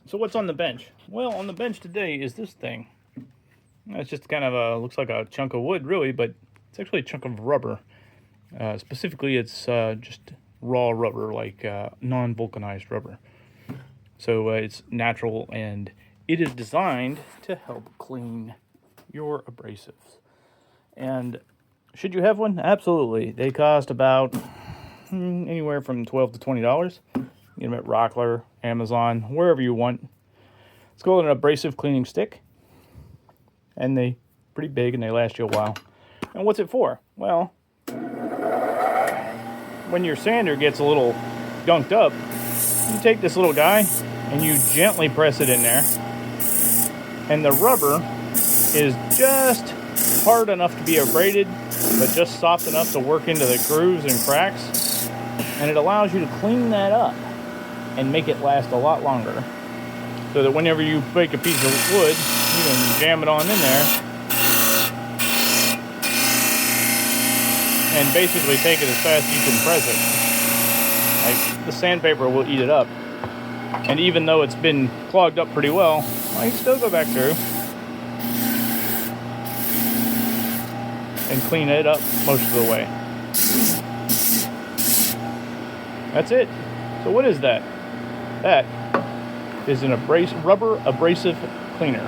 So what's on the bench? Well, on the bench today is this thing. It's just kind of looks like a chunk of wood, really, but it's actually a chunk of rubber. Specifically, it's just raw rubber, like non-vulcanized rubber. So it's natural, and it is designed to help clean your abrasives. And should you have one? Absolutely. They cost about anywhere from $12 to $20. You get them at Rockler, Amazon, wherever you want. It's called an abrasive cleaning stick. And they're pretty big and they last you a while. And what's it for? Well, when your sander gets a little gunked up, you take this little guy and you gently press it in there. And the rubber is just hard enough to be abraded, but just soft enough to work into the grooves and cracks. And it allows you to clean that up and make it last a lot longer. So that whenever you break a piece of wood, you can jam it on in there and basically take it as fast as you can press it. Like, the sandpaper will eat it up. And even though it's been clogged up pretty well, I can still go back through and clean it up most of the way. That's it. So what is that? That is an rubber abrasive cleaner.